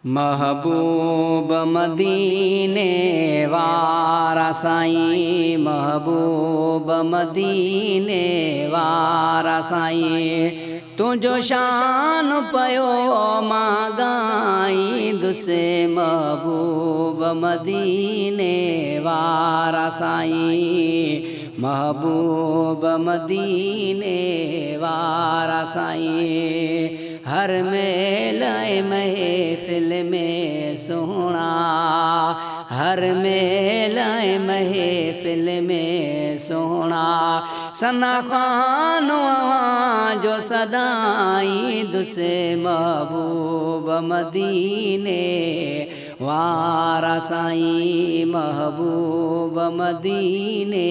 महबूब मदीने वारा साईं, महबूब मदीने वारा साईं, तुझो शान पयो मां गाई दुसे। महबूब मदीने वारा साईं, महबूब मदीने वारा साईं, हर मेल महफिल में सोहणा, हर मेल महफिल में सोहणा, सना खानो जो सदाई दुसे। महबूब मदीने वारा साईं, महबूब मदीने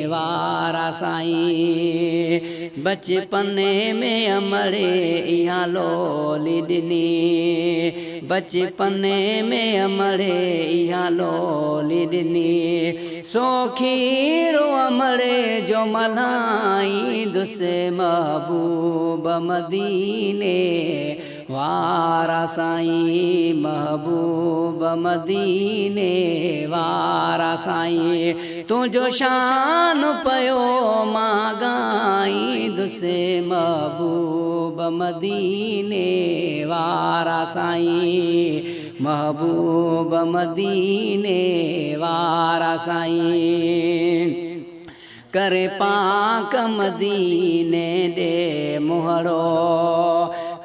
वारा साईं, बचपने में अमड़े यहाँ लोली ॾिनी, बचपने में अमड़े यहाँ लोली ॾिनी, सो खीरो अमड़े जो मलाई दुसे। महबूब मदीने वारा साईं, महबूब मदीने वारा साईं, तुझो शान पयो मां गाई दुसे। महबूब मदीने वारा साईं, महबूब मदीने वारा साईं, करे पाक मदीने दे मुहड़ो,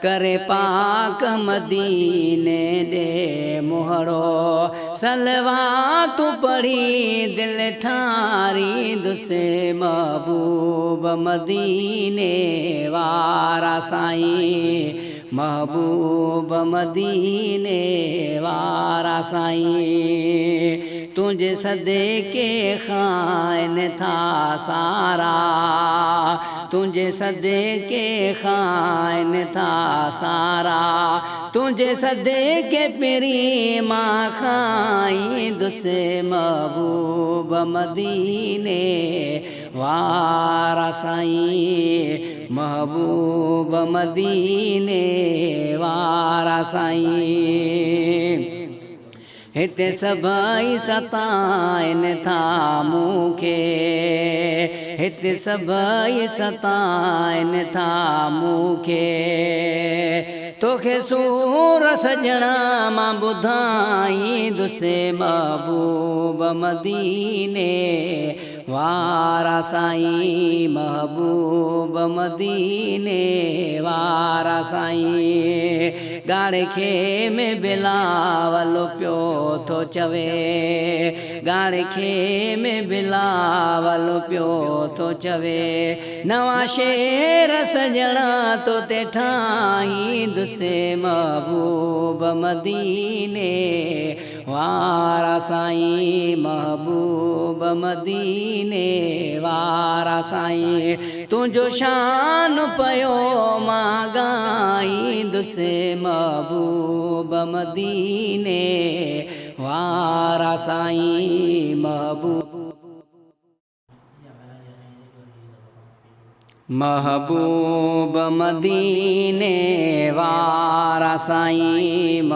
करे पाक मदीने दे मुहड़ो, सलवात पढ़ी दिल ठारी दुसे। महबूब मदीने वारा साईं, महबूब मदीने वारा साईं, तुझे सदे के खाइन था सारा, तुझे सदे के खाइन था सारा, तुझे सदे के पेरी माँ खाई दुसे। महबूब मदीने वारा साईं, महबूब मदीने वारा साईं, हिते सभई सताइन था मूंखे, हिते सभई सताइन था मूंखे, तोखे सूर सजणा मां ॿुधाई दुसे। महबूब मदीने वारा साईं, महबूब मदीने वारा साईं, गाड़े खे में बिलावल पियो थो चवे, गाड़े खे में बिलावल पियो थो चवे, नवां शेर सजणा तो ते ठाही दुसे। महबूब मदीने वारा साईं, महबूब मदीने वारा साईं, तुझो शान पयो मां गाई दुसे। महबूब मदीने वारा साईं, महबूब महबूब मदीने वारा साईं।